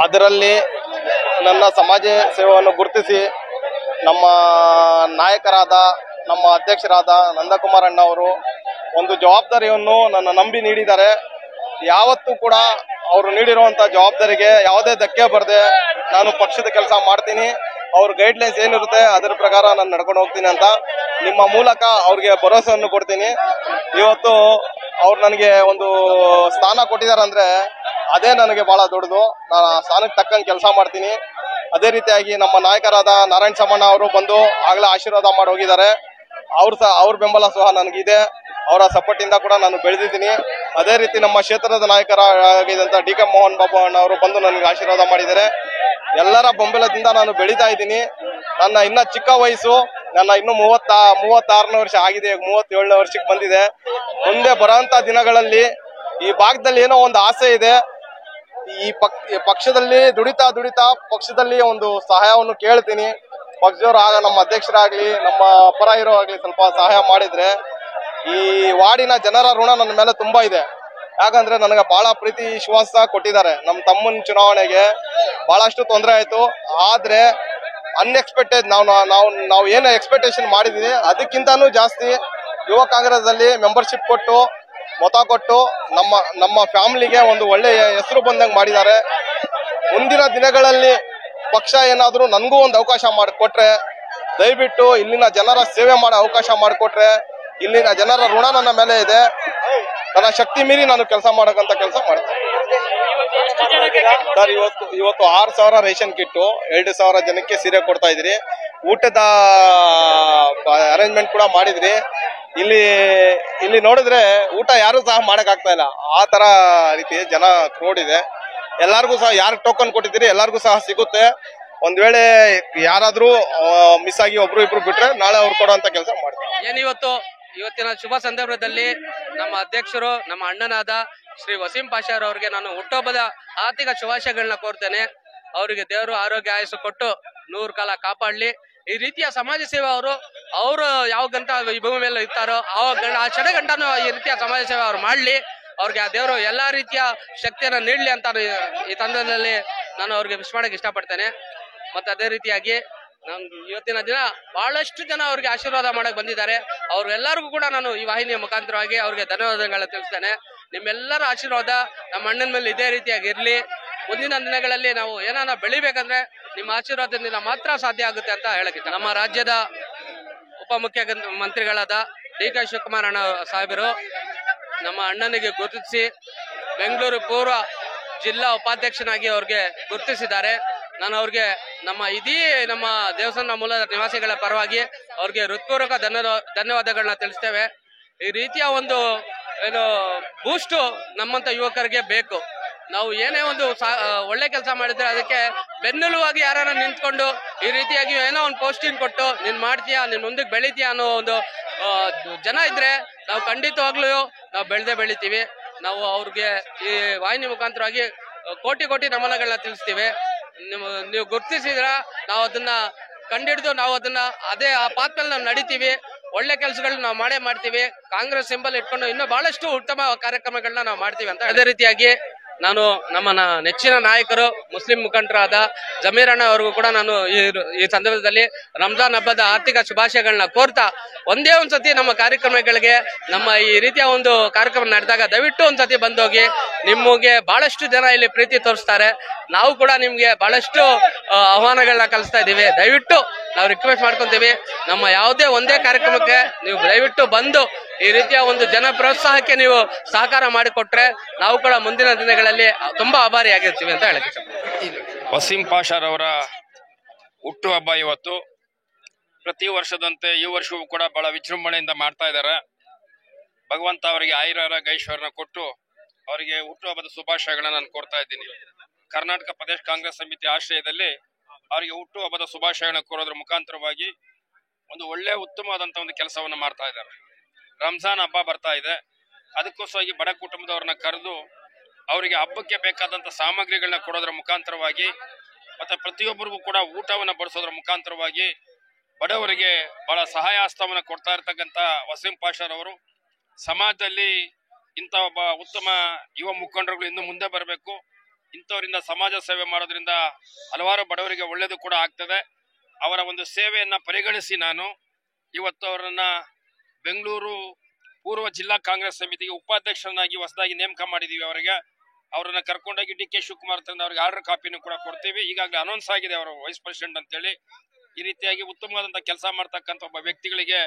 ಅದರಲ್ಲಿ ನನ್ನ ಸಮಾಜ ಸೇವೆಯನ್ನು ಗುರುತಿಸಿ ನಮ್ಮ ನಾಯಕರಾದ ನಮ್ಮ ಅಧ್ಯಕ್ಷರಾದ ನಂದಕುಮಾರ್ ಅಣ್ಣ ಅವರು ಒಂದು ಜವಾಬ್ದಾರಿಯನ್ನು ನನ್ನ ನಂಬಿ ನೀಡಿದ್ದಾರೆ. ಯಾವತ್ತೂ ಕೂಡ ಅವರು ನೀಡಿರುವಂತ ಜವಾಬ್ದಾರಿಗೆ ಯಾವುದೇ ಧಕ್ಕೆ ಬರದೆ ನಾನು ಪಕ್ಷದ ಕೆಲಸ ಮಾಡ್ತೀನಿ. ಅವ್ರ ಗೈಡ್ಲೈನ್ಸ್ ಏನಿರುತ್ತೆ ಅದರ ಪ್ರಕಾರ ನಾನು ನಡ್ಕೊಂಡು ಹೋಗ್ತೀನಿ ಅಂತ ನಿಮ್ಮ ಮೂಲಕ ಅವ್ರಿಗೆ ಭರವಸೆಯನ್ನು ಕೊಡ್ತೀನಿ. ಇವತ್ತು ಅವ್ರು ನನಗೆ ಒಂದು ಸ್ಥಾನ ಕೊಟ್ಟಿದ್ದಾರೆ ಅಂದ್ರೆ ಅದೇ ನನಗೆ ಬಹಳ ದೊಡ್ಡದು. ನಾನು ಆ ಸ್ಥಾನಕ್ಕೆ ತಕ್ಕಂಗೆ ಕೆಲಸ ಮಾಡ್ತೀನಿ. ಅದೇ ರೀತಿಯಾಗಿ ನಮ್ಮ ನಾಯಕರಾದ ನಾರಾಯಣ ಸಾಮಣ್ಣ ಅವರು ಬಂದು ಆಗ್ಲೇ ಆಶೀರ್ವಾದ ಮಾಡಿ ಹೋಗಿದ್ದಾರೆ. ಅವ್ರ ಬೆಂಬಲ ಸಹ ನನಗಿದೆ. ಅವರ ಸಪೋರ್ಟ್ ಇಂದ ಕೂಡ ನಾನು ಬೆಳೆದಿದ್ದೀನಿ. ಅದೇ ರೀತಿ ನಮ್ಮ ಕ್ಷೇತ್ರದ ನಾಯಕರಾಗಿದ್ದಂತ ಡಿ ಕೆ ಮೋಹನ್ ಬಾಬು ಅಣ್ಣ ಅವರು ಬಂದು ನನಗೆ ಆಶೀರ್ವಾದ ಮಾಡಿದ್ದಾರೆ. ಎಲ್ಲರ ಬೆಂಬಲದಿಂದ ನಾನು ಬೆಳೀತಾ ಇದ್ದೀನಿ. ನನ್ನ ಇನ್ನ ಚಿಕ್ಕ ವಯಸ್ಸು, ನನ್ನ ಇನ್ನು 36ನೇ ವರ್ಷ ಆಗಿದೆ, 37ನೇ ವರ್ಷಕ್ಕೆ ಬಂದಿದೆ. ಮುಂದೆ ಬರೋಂತ ದಿನಗಳಲ್ಲಿ ಈ ಭಾಗದಲ್ಲಿ ಏನೋ ಒಂದು ಆಸೆ ಇದೆ. ಈ ಪಕ್ಷದಲ್ಲಿ ದುಡಿತಾ ಪಕ್ಷದಲ್ಲಿ ಒಂದು ಸಹಾಯವನ್ನು ಕೇಳ್ತೀನಿ. ಪಕ್ಷದವರು ಆಗ ನಮ್ಮ ಅಧ್ಯಕ್ಷರಾಗ್ಲಿ ನಮ್ಮ ಪರ ಇರೋ ಆಗ್ಲಿ ಸ್ವಲ್ಪ ಸಹಾಯ ಮಾಡಿದ್ರೆ ಈ ವಾರ್ಡಿನ ಜನರ ಋಣ ನನ್ನ ಮೇಲೆ ತುಂಬಾ ಇದೆ. ಯಾಕಂದ್ರೆ ನನಗೆ ಬಹಳ ಪ್ರೀತಿ ವಿಶ್ವಾಸ ಕೊಟ್ಟಿದ್ದಾರೆ. ನಮ್ಮ ತಮ್ಮನ ಚುನಾವಣೆಗೆ ಬಹಳಷ್ಟು ತೊಂದರೆ ಆಯ್ತು. ಆದ್ರೆ ಅನ್ಎಕ್ಸ್ಪೆಕ್ಟೆಡ್ ನಾವು ಏನು ಎಕ್ಸ್ಪೆಕ್ಟೇಷನ್ ಮಾಡಿದೀವಿ ಅದಕ್ಕಿಂತಾನೂ ಜಾಸ್ತಿ ಯುವ ಕಾಂಗ್ರೆಸ್ ಅಲ್ಲಿ ಮೆಂಬರ್ಶಿಪ್ ಕೊಟ್ಟು ಮತ ಕೊಟ್ಟು ನಮ್ಮ ಫ್ಯಾಮಿಲಿಗೆ ಒಂದು ಒಳ್ಳೆಯ ಹೆಸರು ಬಂದಂಗೆ ಮಾಡಿದ್ದಾರೆ. ಮುಂದಿನ ದಿನಗಳಲ್ಲಿ ಪಕ್ಷ ಏನಾದ್ರೂ ನನಗೂ ಒಂದು ಅವಕಾಶ ಮಾಡಿಕೊಟ್ರೆ, ದಯವಿಟ್ಟು ಇಲ್ಲಿನ ಜನರ ಸೇವೆ ಮಾಡೋ ಅವಕಾಶ ಮಾಡಿಕೊಟ್ರೆ, ಇಲ್ಲಿನ ಜನರ ಋಣ ನನ್ನ ಮೇಲೆ ಇದೆ. ನನ್ನ ಶಕ್ತಿ ಮೀರಿ ನಾನು ಕೆಲಸ ಮಾಡಕ್ಕಂತ ಕೆಲಸ ಮಾಡ್ತೀನಿ ಸರ್. ಇವತ್ತು 6,000 ರೇಷನ್ ಕಿಟ್ಟು, 2,000 ಜನಕ್ಕೆ ಸೀರೆ ಕೊಡ್ತಾ ಇದ್ರಿ. ಊಟದ ಅರೇಂಜ್ಮೆಂಟ್ ಕೂಡ ಮಾಡಿದ್ರಿ. ಇಲ್ಲಿ ನೋಡಿದ್ರೆ ಊಟ ಯಾರು ಸಹ ಮಾಡಕ್ ಆಗ್ತಾ ಇಲ್ಲ. ಆ ತರ ರೀತಿ ಜನ ಕ್ರೌಡ್ ಇದೆ. ಎಲ್ಲಾರ್ಗು ಸಹ ಯಾರು ಟೋಕನ್ ಕೊಟ್ಟಿದ್ದೀರಿ ಎಲ್ಲಾರ್ಗು ಸಹ ಸಿಗುತ್ತೆ. ಒಂದ್ ವೇಳೆ ಯಾರಾದ್ರೂ ಮಿಸ್ ಆಗಿ ಒಬ್ರು ಇಬ್ರು ಬಿಟ್ರೆ ನಾಳೆ ಅವ್ರು ಕೊಡುವಂತ ಕೆಲಸ ಮಾಡ್ತೀವಿ. ಇವತ್ತಿನ ಶುಭ ಸಂದರ್ಭದಲ್ಲಿ ನಮ್ಮ ಅಧ್ಯಕ್ಷರು, ನಮ್ಮ ಅಣ್ಣನಾದ ಶ್ರೀ ವಸೀಂ ಪಾಷಾ ಅವರಿಗೆ ನಾನು ಹುಟ್ಟುಹಬ್ಬದ ಆರ್ಥಿಕ ಶುಭಾಶಯಗಳನ್ನ ಕೋರ್ತೇನೆ. ಅವರಿಗೆ ದೇವರು ಆರೋಗ್ಯ ಆಯಸ್ಸು ಕೊಟ್ಟು 100 ಕಾಲ ಕಾಪಾಡಲಿ. ಈ ರೀತಿಯ ಸಮಾಜ ಸೇವೆ ಅವರು ಯಾವ ಗಂಟ ಈ ಭೂಮಿ ಮೇಲೆ ಇರ್ತಾರೋ ಆ ಕ್ಷಣ ಗಂಟನೂ ಈ ರೀತಿಯ ಸಮಾಜ ಸೇವೆ ಅವ್ರು ಮಾಡ್ಲಿ. ಅವ್ರಿಗೆ ಆ ದೇವರು ಎಲ್ಲಾ ರೀತಿಯ ಶಕ್ತಿಯನ್ನ ನೀಡ್ಲಿ ಅಂತ ಈ ತಂಡದಲ್ಲಿ ನಾನು ಅವ್ರಿಗೆ ವಿಶ್ ಮಾಡಕ್ಕೆ ಇಷ್ಟಪಡ್ತೇನೆ. ಮತ್ತೆ ಅದೇ ರೀತಿಯಾಗಿ ಇವತ್ತಿನ ದಿನ ಬಹಳಷ್ಟು ಜನ ಅವ್ರಿಗೆ ಆಶೀರ್ವಾದ ಮಾಡಕ್ ಬಂದಿದ್ದಾರೆ. ಅವ್ರೆಲ್ಲರಿಗೂ ಕೂಡ ನಾನು ಈ ವಾಹಿನಿಯ ಮುಖಾಂತರವಾಗಿ ಅವ್ರಿಗೆ ಧನ್ಯವಾದಗಳನ್ನ ತಿಳಿಸ್ತೇನೆ. ನಿಮ್ಮೆಲ್ಲರ ಆಶೀರ್ವಾದ ನಮ್ಮ ಅಣ್ಣನ ಮೇಲೆ ಇದೇ ರೀತಿಯಾಗಿ ಇರ್ಲಿ. ಮುಂದಿನ ದಿನಗಳಲ್ಲಿ ನಾವು ಏನಾನ ಬೆಳಿಬೇಕಂದ್ರೆ ನಿಮ್ಮ ಆಶೀರ್ವಾದದಿಂದ ಮಾತ್ರ ಸಾಧ್ಯ ಆಗುತ್ತೆ ಅಂತ ಹೇಳಕ್ಕೆ. ನಮ್ಮ ರಾಜ್ಯದ ಉಪಮುಖ್ಯಮಂತ್ರಿಗಳಾದ ಡಿ ಕೆ ಶಿವಕುಮಾರ್ ಅಣ್ಣ ಸಾಹೇಬರು ನಮ್ಮ ಅಣ್ಣನಿಗೆ ಗುರುತಿಸಿ ಬೆಂಗಳೂರು ಪೂರ್ವ ಜಿಲ್ಲಾ ಉಪಾಧ್ಯಕ್ಷನಾಗಿ ಅವ್ರಿಗೆ ಗುರುತಿಸಿದ್ದಾರೆ. ನಾನು ಅವ್ರಿಗೆ ನಮ್ಮ ದೇವಸ್ಥಾನ ಮೂಲದ ನಿವಾಸಿಗಳ ಪರವಾಗಿ ಅವ್ರಿಗೆ ಹೃತ್ಪೂರ್ವಕ ಧನ್ಯವಾದಗಳನ್ನ ತಿಳಿಸ್ತೇವೆ. ಈ ರೀತಿಯ ಒಂದು ಬೂಸ್ಟ್ ನಮ್ಮಂತ ಯುವಕರಿಗೆ ಬೇಕು. ನಾವು ಏನೇ ಒಂದು ಒಳ್ಳೆ ಕೆಲಸ ಮಾಡಿದ್ರೆ ಅದಕ್ಕೆ ಬೆನ್ನೆಲುವಾಗಿ ಯಾರನ್ನ ನಿಂತ್ಕೊಂಡು ಈ ರೀತಿಯಾಗಿ ಏನೋ ಒಂದು ಪೋಸ್ಟಿಂಗ್ ಕೊಟ್ಟು ನೀನ್ ಮಾಡ್ತೀಯಾ, ನೀನ್ ಮುಂದಕ್ಕೆ ಬೆಳಿತೀಯಾ ಅನ್ನೋ ಒಂದು ಜನ ಇದ್ರೆ ನಾವು ಖಂಡಿತವಾಗ್ಲೂ ನಾವು ಬೆಳಿತೀವಿ. ನಾವು ಅವ್ರಿಗೆ ಈ ವಾಹಿನಿ ಮುಖಾಂತರವಾಗಿ ಕೋಟಿ ನಮನಗಳನ್ನ ತಿಳಿಸ್ತೀವಿ. ನೀವು ಗುರುತಿಸಿದ್ರ ನಾವು ಅದನ್ನ ಕಂಡಿಡಿದು ನಾವು ಅದನ್ನ ಆ ಪಾತ್ರಲ್ಲಿ ನಾವು ನಡಿತೀವಿ. ಒಳ್ಳೆ ಕೆಲಸಗಳನ್ನ ನಾವು ಮಾಡ್ತೀವಿ. ಕಾಂಗ್ರೆಸ್ ಸಿಂಬಲ್ ಇಟ್ಕೊಂಡು ಇನ್ನೂ ಬಹಳಷ್ಟು ಉತ್ತಮ ಕಾರ್ಯಕ್ರಮಗಳನ್ನ ನಾವು ಮಾಡ್ತೀವಿ ಅಂತ. ಅದೇ ರೀತಿಯಾಗಿ ನಾನು ನಮ್ಮ ನೆಚ್ಚಿನ ನಾಯಕರು ಮುಸ್ಲಿಂ ಮುಖಂಡರಾದ ಜಮೀರ್ ಅಣ್ಣ ಅವ್ರಿಗೂ ಕೂಡ ನಾನು ಈ ಸಂದರ್ಭದಲ್ಲಿ ರಂಜಾನ್ ಹಬ್ಬದ ಆರ್ಥಿಕ ಶುಭಾಶಯಗಳನ್ನ ಕೋರ್ತಾ ಒಂದೇ ಒಂದ್ಸತಿ ನಮ್ಮ ಕಾರ್ಯಕ್ರಮಗಳಿಗೆ ನಮ್ಮ ಈ ರೀತಿಯ ಒಂದು ಕಾರ್ಯಕ್ರಮ ನಡೆದಾಗ ದಯವಿಟ್ಟು ಒಂದ್ಸತಿ ಬಂದೋಗಿ. ನಿಮಗೆ ಬಹಳಷ್ಟು ಜನ ಇಲ್ಲಿ ಪ್ರೀತಿ ತೋರಿಸ್ತಾರೆ. ನಾವು ಕೂಡ ನಿಮ್ಗೆ ಬಹಳಷ್ಟು ಆಹ್ವಾನಗಳನ್ನ ಕಲಿಸ್ತಾ ಇದೀವಿ. ದಯವಿಟ್ಟು ನಾವು ರಿಕ್ವೆಸ್ಟ್ ಮಾಡ್ಕೊಂತೀವಿ, ನಮ್ಮ ಯಾವುದೇ ಒಂದೇ ಕಾರ್ಯಕ್ರಮಕ್ಕೆ ನೀವು ದಯವಿಟ್ಟು ಬಂದು ಈ ರೀತಿಯ ಒಂದು ಜನ ಪ್ರೋತ್ಸಾಹಕ್ಕೆ ನೀವು ಸಹಕಾರ ಮಾಡಿಕೊಟ್ರೆ ನಾವು ಕೂಡ ಮುಂದಿನ ದಿನಗಳಲ್ಲಿ ತುಂಬಾ ಆಭಾರಿಯಾಗಿರ್ತೀವಿ ಅಂತ ಹೇಳಕ್ಕೆ ಇಷ್ಟಪಡ್ತೀನಿ. ವಸೀಂ ಪಾಷಾರವರ ಹುಟ್ಟುಹಬ್ಬ ಇವತ್ತು. ಪ್ರತಿ ವರ್ಷದಂತೆ ಈ ವರ್ಷವೂ ಕೂಡ ಬಹಳ ವಿಜೃಂಭಣೆಯಿಂದ ಮಾಡ್ತಾ ಇದ್ದಾರೆ. ಭಗವಂತ ಅವರಿಗೆ ಆಯುರಾರೋಗ್ಯ ಕೊಟ್ಟು ಅವರಿಗೆ ಹುಟ್ಟುಹಬ್ಬದ ಶುಭಾಶಯಗಳನ್ನ ನಾನು ಕೋರ್ತಾ ಇದ್ದೀನಿ. ಕರ್ನಾಟಕ ಪ್ರದೇಶ ಕಾಂಗ್ರೆಸ್ ಸಮಿತಿ ಆಶ್ರಯದಲ್ಲಿ ಅವರಿಗೆ ಹುಟ್ಟುಹಬ್ಬದ ಶುಭಾಶಯಗಳನ್ನ ಕೋರೋದ್ರ ಮುಖಾಂತರವಾಗಿ ಒಂದು ಒಳ್ಳೆ ಉತ್ತಮವಾದಂತಹ ಒಂದು ಕೆಲಸವನ್ನ ಮಾಡ್ತಾ ಇದ್ದಾರೆ. ರಂಜಾನ್ ಹಬ್ಬ ಬರ್ತಾ ಇದೆ. ಅದಕ್ಕೋಸ್ಕರವಾಗಿ ಬಡ ಕುಟುಂಬದವ್ರನ್ನ ಕರೆದು ಅವರಿಗೆ ಹಬ್ಬಕ್ಕೆ ಬೇಕಾದಂತ ಸಾಮಗ್ರಿಗಳನ್ನ ಕೊಡೋದ್ರ ಮುಖಾಂತರವಾಗಿ ಮತ್ತೆ ಪ್ರತಿಯೊಬ್ಬರಿಗೂ ಕೂಡ ಊಟವನ್ನ ಬಡಿಸೋದ್ರ ಮುಖಾಂತರವಾಗಿ ಬಡವರಿಗೆ ಬಹಳ ಸಹಾಯ ಹಸ್ತವನ್ನ ಕೊಡ್ತಾ ಇರ್ತಕ್ಕಂಥ ವಸೀಂ ಪಾಷಾರವರು ಸಮಾಜದಲ್ಲಿ ಇಂಥ ಒಬ್ಬ ಉತ್ತಮ ಯುವ ಮುಖಂಡರುಗಳು ಇನ್ನು ಮುಂದೆ ಬರಬೇಕು. ಇಂಥವರಿಂದ ಸಮಾಜ ಸೇವೆ ಮಾಡೋದ್ರಿಂದ ಹಲವಾರು ಬಡವರಿಗೆ ಒಳ್ಳೇದು ಕೂಡ ಆಗ್ತದೆ. ಅವರ ಒಂದು ಸೇವೆಯನ್ನ ಪರಿಗಣಿಸಿ ನಾನು ಇವತ್ತು ಅವರನ್ನ ಬೆಂಗಳೂರು ಪೂರ್ವ ಜಿಲ್ಲಾ ಕಾಂಗ್ರೆಸ್ ಸಮಿತಿಗೆ ಉಪಾಧ್ಯಕ್ಷರನ್ನಾಗಿ ಹೊಸದಾಗಿ ನೇಮಕ ಮಾಡಿದೀವಿ. ಅವರನ್ನ ಕರ್ಕೊಂಡೋಗಿ ಡಿ.ಕೆ. ಶಿವಕುಮಾರ್ ತಂದು ಅವ್ರಿಗೆ ಆರ್ಡರ್ ಕಾಪಿನೂ ಕೂಡ ಕೊಡ್ತೀವಿ. ಈಗಾಗಲೇ ಅನೌನ್ಸ್ ಆಗಿದೆ ಅವರು ವೈಸ್ ಪ್ರೆಸಿಡೆಂಟ್ ಅಂತೇಳಿ. ಈ ರೀತಿಯಾಗಿ ಉತ್ತಮವಾದಂತಹ ಕೆಲಸ ಮಾಡ್ತಕ್ಕಂಥ ಒಬ್ಬ ವ್ಯಕ್ತಿಗಳಿಗೆ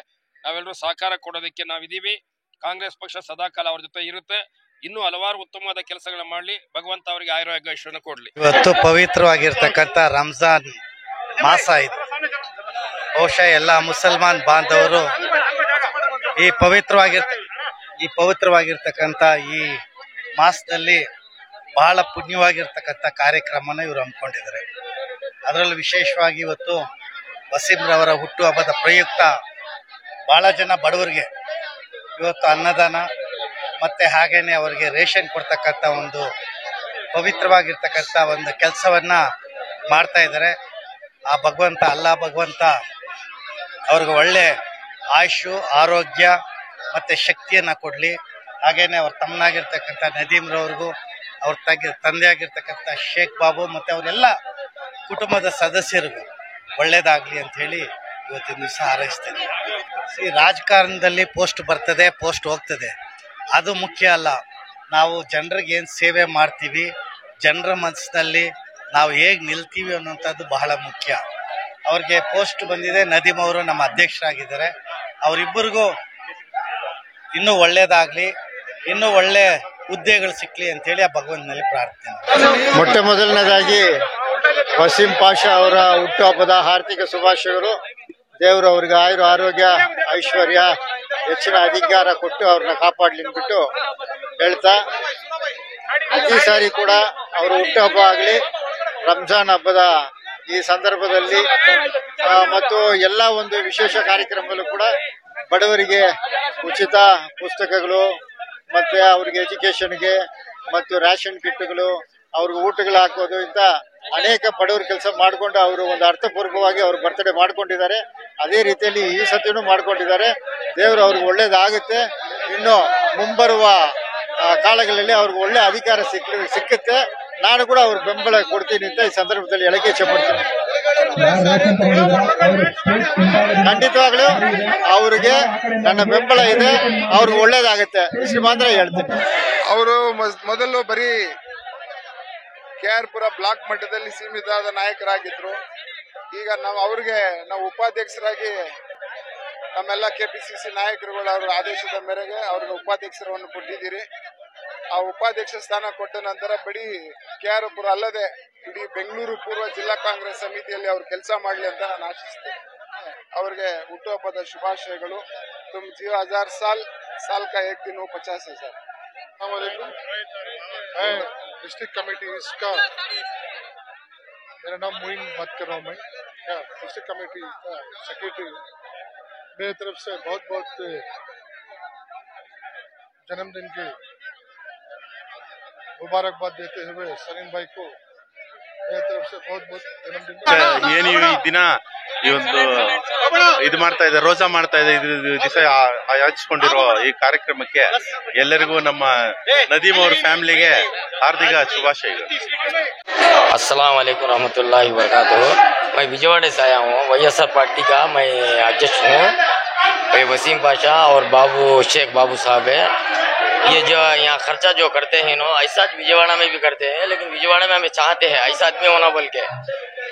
ನಾವೆಲ್ಲರೂ ಸಹಕಾರ ಕೊಡೋದಕ್ಕೆ ನಾವಿದೀವಿ. ಕಾಂಗ್ರೆಸ್ ಪಕ್ಷ ಸದಾಕಾಲ ಅವ್ರ ಜೊತೆ ಇರುತ್ತೆ. ಇನ್ನೂ ಹಲವಾರು ಉತ್ತಮವಾದ ಕೆಲಸಗಳನ್ನ ಮಾಡ್ಲಿ. ಭಗವಂತ ಅವರಿಗೆ ಆಯುರಾರೋಗ್ಯ ಐಶ್ವರ್ಯ ಕೊಡ್ಲಿ. ಇವತ್ತು ಪವಿತ್ರವಾಗಿರ್ತಕ್ಕಂಥ ರಂಜಾನ್ ಮಾಸ ಇದು. ಬಹುಶಃ ಎಲ್ಲ ಮುಸಲ್ಮಾನ್ ಬಾಂಧವರು ಈ ಪವಿತ್ರವಾಗಿರ್ತಕ್ಕಂಥ ಈ ಮಾಸದಲ್ಲಿ ಬಹಳ ಪುಣ್ಯವಾಗಿರ್ತಕ್ಕಂಥ ಕಾರ್ಯಕ್ರಮನ ಇವರು ಹಮ್ಮಿಕೊಂಡಿದ್ದಾರೆ. ಅದರಲ್ಲೂ ವಿಶೇಷವಾಗಿ ಇವತ್ತು ವಸೀಂರವರ ಹುಟ್ಟುಹಬ್ಬದ ಪ್ರಯುಕ್ತ ಬಹಳ ಜನ ಬಡವರಿಗೆ ಇವತ್ತು ಅನ್ನದಾನ ಮತ್ತೆ ಹಾಗೇನೆ ಅವರಿಗೆ ರೇಷನ್ ಕೊಡ್ತಕ್ಕಂಥ ಒಂದು ಪವಿತ್ರವಾಗಿರ್ತಕ್ಕಂಥ ಒಂದು ಕೆಲಸವನ್ನ ಮಾಡ್ತಾ ಇದ್ದಾರೆ. ಆ ಭಗವಂತ ಅವ್ರಿಗೆ ಒಳ್ಳೆ ಆಯುಷು, ಆರೋಗ್ಯ ಮತ್ತೆ ಶಕ್ತಿಯನ್ನ ಕೊಡ್ಲಿ. ಹಾಗೇನೆ ಅವ್ರ ತಮ್ಮನಾಗಿರ್ತಕ್ಕಂಥ ನದೀಮ್ರವ್ರಿಗೂ, ಅವ್ರ ತಂದೆ ಆಗಿರ್ತಕ್ಕಂಥ ಶೇಖ್ ಬಾಬು ಮತ್ತೆ ಅವರೆಲ್ಲ ಕುಟುಂಬದ ಸದಸ್ಯರಿಗೂ ಒಳ್ಳೇದಾಗ್ಲಿ ಅಂತ ಹೇಳಿ ಇವತ್ತಿನ ದಿವಸ ಹಾರೈಸ್ತೇನೆ. ರಾಜಕಾರಣದಲ್ಲಿ ಪೋಸ್ಟ್ ಬರ್ತದೆ, ಪೋಸ್ಟ್ ಹೋಗ್ತದೆ, ಅದು ಮುಖ್ಯ ಅಲ್ಲ. ನಾವು ಜನರಿಗೆ ಏನು ಸೇವೆ ಮಾಡ್ತೀವಿ, ಜನರ ಮನಸ್ಸಿನಲ್ಲಿ ನಾವು ಹೇಗೆ ನಿಲ್ತೀವಿ ಅನ್ನೋಂಥದ್ದು ಬಹಳ ಮುಖ್ಯ. ಅವ್ರಿಗೆ ಪೋಸ್ಟ್ ಬಂದಿದೆ. ನದೀಮ್ ಅವರು ನಮ್ಮ ಅಧ್ಯಕ್ಷರಾಗಿದ್ದಾರೆ. ಅವರಿಬ್ಬರಿಗೂ ಇನ್ನೂ ಒಳ್ಳೇದಾಗ್ಲಿ, ಇನ್ನೂ ಒಳ್ಳೆ ಹುದ್ದೆಗಳು ಸಿಕ್ಲಿ ಅಂತ ಹೇಳಿ ಆ ಭಗವಂತನಲ್ಲಿ ಪ್ರಾರ್ಥನೆ. ಮೊಟ್ಟ ಮೊದಲನೇದಾಗಿ ವಸೀಂ ಪಾಷಾ ಅವರ ಹುಟ್ಟುಹಬ್ಬದ ಹಾರ್ದಿಕ ಶುಭಾಶಯಗಳು. ದೇವರು ಅವ್ರಿಗೆ ಆರೋಗ್ಯ ಐಶ್ವರ್ಯ ಹೆಚ್ಚಿನ ಅಧಿಕಾರ ಕೊಟ್ಟು ಅವ್ರನ್ನ ಕಾಪಾಡ್ಲಿ ಅಂದ್ಬಿಟ್ಟು ಹೇಳ್ತಾ, ಪ್ರತಿ ಸಾರಿ ಕೂಡ ಅವರು ಹುಟ್ಟುಹಬ್ಬ ಆಗಲಿ, ರಂಜಾನ್ ಹಬ್ಬದ ಈ ಸಂದರ್ಭದಲ್ಲಿ ಮತ್ತು ಎಲ್ಲ ಒಂದು ವಿಶೇಷ ಕಾರ್ಯಕ್ರಮದಲ್ಲೂ ಕೂಡ ಬಡವರಿಗೆ ಉಚಿತ ಪುಸ್ತಕಗಳು ಮತ್ತೆ ಅವ್ರಿಗೆ ಎಜುಕೇಶನ್ಗೆ ಮತ್ತು ರೇಷನ್ ಕಿಟ್ಗಳು, ಅವ್ರಿಗೆ ಊಟಗಳು ಹಾಕೋದು, ಇಂಥ ಅನೇಕ ಬಡವರ ಕೆಲಸ ಮಾಡಿಕೊಂಡು ಅವರು ಒಂದು ಅರ್ಥಪೂರ್ವಕವಾಗಿ ಅವ್ರ ಬರ್ತ್ಡೇ ಮಾಡ್ಕೊಂಡಿದ್ದಾರೆ. ಅದೇ ರೀತಿಯಲ್ಲಿ ಈ ಸತಿನೂ ಮಾಡ್ಕೊಂಡಿದ್ದಾರೆ. ದೇವರು ಅವ್ರಿಗೆ ಒಳ್ಳೇದಾಗುತ್ತೆ. ಇನ್ನು ಮುಂಬರುವ ಕಾಲಗಳಲ್ಲಿ ಅವ್ರಿಗೆ ಒಳ್ಳೆ ಅಧಿಕಾರ ಸಿಕ್ಕುತ್ತೆ. ನಾನು ಕೂಡ ಅವ್ರ ಬೆಂಬಲ ಕೊಡ್ತೀನಿ ಅಂತ ಈ ಸಂದರ್ಭದಲ್ಲಿ ಹೇಳಕ್ಕೆ ಇಚ್ಛೆಪಡ್ತೀನಿ. ಖಂಡಿತವಾಗ್ಲೂ ಅವ್ರಿಗೆ ನನ್ನ ಬೆಂಬಲ ಇದೆ, ಅವ್ರಿಗೆ ಒಳ್ಳೇದಾಗುತ್ತೆ, ಇಷ್ಟು ಮಾತ್ರ ಹೇಳ್ತೀನಿ. ಅವರು ಮೊದಲು ಬರೀ KR-ಪುರ ಬ್ಲಾಕ್ ಮಟ್ಟದಲ್ಲಿ ಸೀಮಿತವಾದ ನಾಯಕರಾಗಿದ್ರು. ಈಗ ನಾವು ಉಪಾಧ್ಯಕ್ಷರಾಗಿ ನಮ್ಮೆಲ್ಲ KPCC ನಾಯಕರುಗಳು ಅವರ ಆದೇಶದ ಮೇರೆಗೆ ಅವ್ರಿಗೆ ಉಪಾಧ್ಯಕ್ಷರನ್ನು ಕೊಟ್ಟಿದ್ದೀರಿ. ಆ ಉಪಾಧ್ಯಕ್ಷ ಸ್ಥಾನ ಕೊಟ್ಟ ನಂತರ ಬರೀ KR-ಪುರ ಅಲ್ಲದೆ ಇಡೀ ಬೆಂಗಳೂರು ಪೂರ್ವ ಜಿಲ್ಲಾ ಕಾಂಗ್ರೆಸ್ ಸಮಿತಿಯಲ್ಲಿ ಅವ್ರು ಕೆಲಸ ಮಾಡಲಿ ಅಂತ ನಾನು ಆಶಿಸ್ತೇನೆ. ಅವ್ರಿಗೆ ಹುಟ್ಟುಹಬ್ಬದ ಶುಭಾಶಯಗಳು. ತುಮ್ ಜೀವ 1000 साल, साल का एक दिन वो 50,000. मैं डिस्ट्रिक्ट कमेटी इसका, मेरा नाम मोइन बात कर रहा हूँ. मैं डिस्ट्रिक्ट कमेटी का सेक्रेटरी हूँ. मेरी तरफ से बहुत बहुत जन्मदिन की मुबारकबाद देते हुए सलीम भाई को मेरी तरफ से बहुत बहुत जन्मदिन. ಏನು ಈ ದಿನ ಈ ಒಂದು ಇದು ಮಾಡ್ತಾ ಇದೆ, ರೋಜಾ ಮಾಡ್ತಾ ಇದೆ, ಇದು ದಿವಸ ಆಯೋಜಿಸಿಕೊಂಡಿರೋ ಈ ಕಾರ್ಯಕ್ರಮಕ್ಕೆ ಎಲ್ಲರಿಗೂ ನಮ್ಮ ನದೀಮ್ ಅವ್ರ ಫ್ಯಾಮಿಲಿಗೆ हार्दिक शुभाशय. अस्सलाम वालेकुम रहमतुल्लाहि वबरकातुहू. मैं विजयवाड़ा से आया हूँ. YSR पार्टी का मैं अध्यक्ष हूँ. वसीम पाशा और शेख बाबू साहब है. ये जो यहाँ खर्चा जो करते हैं नो, ऐसा विजयवाड़ा में भी करते हैं, लेकिन विजयवाड़ा में हमें चाहते हैं ऐसा आदमी होना बोल के.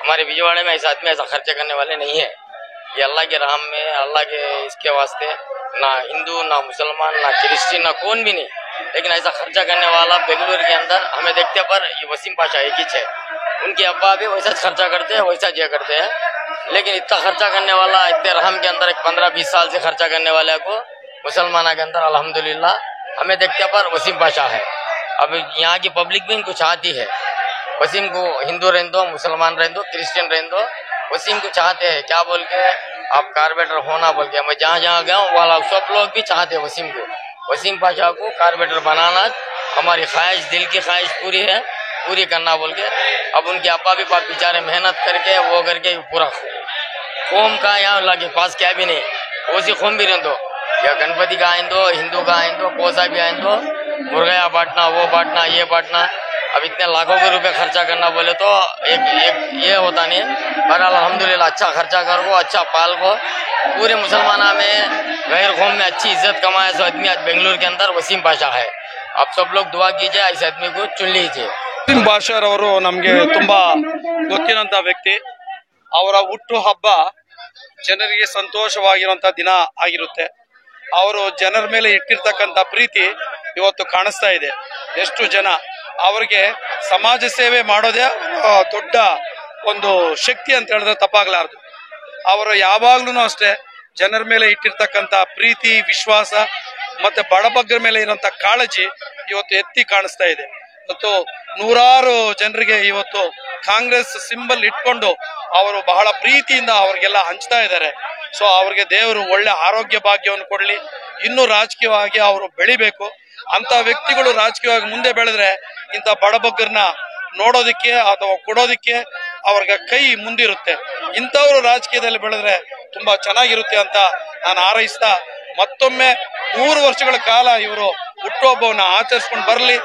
हमारे विजयवाड़ा में ऐसा आदमी ऐसा खर्चा करने वाले नहीं है. ये अल्लाह के राह में, अल्लाह के इसके वास्ते ना हिंदू ना मुसलमान ना क्रिश्चियन ना कौन भी नहीं, लेकिन ऐसा खर्चा करने वाला बेंगलुरु के अंदर हमें देखते पर ये वसीम पाशा एक ही है. उनके अब्बा भी वैसा खर्चा करते हैं, वैसा जिया करते हैं. लेकिन इतना खर्चा करने वाला, इतने रहम के अंदर एक 15-20 साल से खर्चा करने वाले को मुसलमाना के अंदर अल्हम्दुलिल्लाह हमें देखते पर वसीम पाशा है. अब यहाँ की पब्लिक भी इनको चाहती है. वसीम को हिंदू रहने दो, मुसलमान रहने दो, क्रिश्चियन रहने दो, वसीम को चाहते हैं. क्या बोल के आप कारपेटर होना बोल के मैं जहाँ जहाँ गया हूँ वाला सब लोग भी चाहते हैं वसीम को. वसीम पाशा को कारपेटर बनाना हमारी ख्वाहिश, दिल की ख्वाहिश पूरी है, पूरी करना बोल के. अब उनके अब्बा भी बेचारे मेहनत करके वो करके पूरा कौम का यहाँ लगे पास क्या भी नहीं, उसी कौम भी रहने दो, या गणपति का आइन दो, हिंदू का आइन दो, कोसा भी आइन दो, मुर्गा बांटना, वो बांटना, ये बांटना, अब इतने लाखों के रुपए खर्चा करना बोले तो एक ये होता नहीं। पर अल्हम्दुलिल्लाह अच्छा खर्चा कर को, अच्छा पाल को, पूरे मुसलमाना में गैर कौम में अच्छी इज्जत कमाया सो आदमी आज बेंगलुरु के अंदर वसीम पाशा है। आप सब लोग दुआ कीजिए, इस आदमी को चुन लीजिए। ವಸೀಂ ಪಾಷರವರು ನಮಗೆ ತುಂಬಾ ಗೊತ್ತಿರೋಂಥ ವ್ಯಕ್ತಿ. ಅವರ ಹುಟ್ಟು ಹಬ್ಬ ಜನರಿಗೆ ಸಂತೋಷವಾಗಿರುವಂತ ದಿನ ಆಗಿರುತ್ತೆ. ಅವರು ಜನರ ಮೇಲೆ ಇಟ್ಟಿರ್ತಕ್ಕಂಥ ಪ್ರೀತಿ ಇವತ್ತು ಕಾಣಿಸ್ತಾ ಇದೆ. ಎಷ್ಟು ಜನ ಅವರಿಗೆ ಸಮಾಜ ಸೇವೆ ಮಾಡೋದೇ ದೊಡ್ಡ ಒಂದು ಶಕ್ತಿ ಅಂತ ಹೇಳಿದ್ರೆ ತಪ್ಪಾಗಲಾರದು. ಅವರು ಯಾವಾಗ್ಲೂ ಅಷ್ಟೇ ಜನರ ಮೇಲೆ ಇಟ್ಟಿರ್ತಕ್ಕಂಥ ಪ್ರೀತಿ, ವಿಶ್ವಾಸ ಮತ್ತೆ ಬಡಬಗ್ಗರ ಮೇಲೆ ಇರುವಂತ ಕಾಳಜಿ ಇವತ್ತು ಎತ್ತಿ ಕಾಣಿಸ್ತಾ ಇದೆ. ಇವತ್ತು ನೂರಾರು ಜನರಿಗೆ ಇವತ್ತು ಕಾಂಗ್ರೆಸ್ ಸಿಂಬಲ್ ಇಟ್ಕೊಂಡು ಅವರು ಬಹಳ ಪ್ರೀತಿಯಿಂದ ಅವ್ರಿಗೆಲ್ಲ ಹಂಚ್ತಾ ಇದ್ದಾರೆ. ಸೊ ಅವ್ರಿಗೆ ದೇವರು ಒಳ್ಳೆ ಆರೋಗ್ಯ ಭಾಗ್ಯವನ್ನು ಕೊಡ್ಲಿ. ಇನ್ನೂ ರಾಜಕೀಯವಾಗಿ ಅವರು ಬೆಳಿಬೇಕು. ಅಂತ ವ್ಯಕ್ತಿಗಳು ರಾಜಕೀಯವಾಗಿ ಮುಂದೆ ಬೆಳೆದ್ರೆ ಇಂಥ ಬಡಬಗ್ಗರನ್ನ ನೋಡೋದಿಕ್ಕೆ ಅಥವಾ ಕೊಡೋದಿಕ್ಕೆ ಅವ್ರಿಗೆ ಕೈ ಮುಂದಿರುತ್ತೆ. ಇಂಥವ್ರು ರಾಜಕೀಯದಲ್ಲಿ ಬೆಳೆದ್ರೆ ತುಂಬಾ ಚೆನ್ನಾಗಿರುತ್ತೆ ಅಂತ ನಾನು ಹಾರೈಸ್ತಾ, ಮತ್ತೊಮ್ಮೆ 100 ವರ್ಷಗಳ ಕಾಲ ಇವರು ಹುಟ್ಟುಹಬ್ಬವನ್ನ ಆಚರಿಸ್ಕೊಂಡು ಬರಲಿ.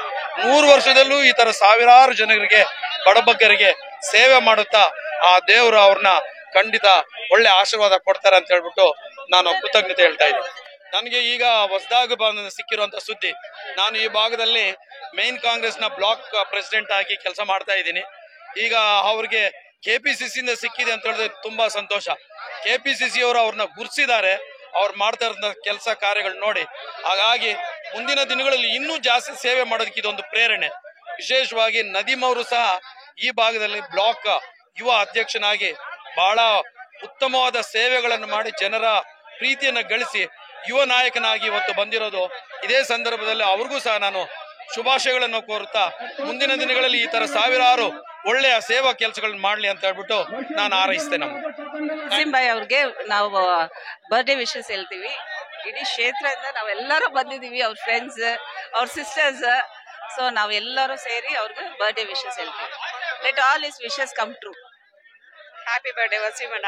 100 ವರ್ಷದಲ್ಲೂ ಈ ತರ ಸಾವಿರಾರು ಜನರಿಗೆ, ಬಡಬಗ್ಗರಿಗೆ ಸೇವೆ ಮಾಡುತ್ತಾ ಆ ದೇವರು ಅವ್ರನ್ನ ಖಂಡಿತ ಒಳ್ಳೆ ಆಶೀರ್ವಾದ ಕೊಡ್ತಾರೆ ಅಂತ ಹೇಳ್ಬಿಟ್ಟು ನಾನು ಕೃತಜ್ಞತೆ ಹೇಳ್ತಾ ಇದ್ದೀನಿ. ನನಗೆ ಈಗ ಹೊಸದಾಗಿ ಸಿಕ್ಕಿರುವಂತ ಸುದ್ದಿ, ನಾನು ಈ ಭಾಗದಲ್ಲಿ ಮೇನ್ ಕಾಂಗ್ರೆಸ್ ನ ಬ್ಲಾಕ್ ಪ್ರೆಸಿಡೆಂಟ್ ಆಗಿ ಕೆಲಸ ಮಾಡ್ತಾ ಇದ್ದೀನಿ. ಈಗ ಅವ್ರಿಗೆ KPCC ಇಂದ ಸಿಕ್ಕಿದೆ ಅಂತ ಹೇಳಿದ್ರೆ ತುಂಬಾ ಸಂತೋಷ. KPCC ಅವರು ಅವ್ರನ್ನ ಗುರ್ಸಿದ್ದಾರೆ, ಅವ್ರು ಮಾಡ್ತಾ ಇರೋ ಕೆಲಸ ಕಾರ್ಯಗಳು ನೋಡಿ. ಹಾಗಾಗಿ ಮುಂದಿನ ದಿನಗಳಲ್ಲಿ ಇನ್ನೂ ಜಾಸ್ತಿ ಸೇವೆ ಮಾಡೋದಕ್ಕೆ ಇದೊಂದು ಪ್ರೇರಣೆ. ವಿಶೇಷವಾಗಿ ನದೀಮ್ ಅವರು ಸಹ ಈ ಭಾಗದಲ್ಲಿ ಬ್ಲಾಕ್ ಯುವ ಅಧ್ಯಕ್ಷನಾಗಿ ಬಹಳ ಉತ್ತಮವಾದ ಸೇವೆಗಳನ್ನು ಮಾಡಿ ಜನರ ಪ್ರೀತಿಯನ್ನ ಗಳಿಸಿ ಯುವ ನಾಯಕನಾಗಿ ಇವತ್ತು ಬಂದಿರೋದು. ಇದೇ ಸಂದರ್ಭದಲ್ಲಿ ಅವ್ರಿಗೂ ಸಹ ನಾನು ಶುಭಾಶಯಗಳನ್ನು ಕೋರುತ್ತಾ, ಮುಂದಿನ ದಿನಗಳಲ್ಲಿ ಈ ತರ ಸಾವಿರಾರು ಒಳ್ಳೆಯ ಸೇವಾ ಕೆಲಸಗಳನ್ನ ಮಾಡ್ಲಿ ಅಂತ ಹೇಳ್ಬಿಟ್ಟು ನಾನು ಹಾರೈಸ್ತೇನೆ. ವಸೀಂ ಭಾಯ್ ಅವ್ರಿಗೆ ನಾವು ಬರ್ಡೇ ವಿಶಸ್ ಹೇಳ್ತೀವಿ. ಇಡೀ ಕ್ಷೇತ್ರದಿಂದ ನಾವೆಲ್ಲರೂ ಬಂದಿದ್ದೀವಿ, ಅವ್ರ ಫ್ರೆಂಡ್ಸ್, ಅವ್ರ ಸಿಸ್ಟರ್ಸ್. ಸೊ ನಾವೆಲ್ಲರೂ ಸೇರಿ ಅವ್ರಿಗೆ ಬರ್ಡೇ ವಿಶಸ್ ಹೇಳ್ತೀವಿ. Let all is wishes come true. Happy birthday Waseem ಅಣ್ಣ.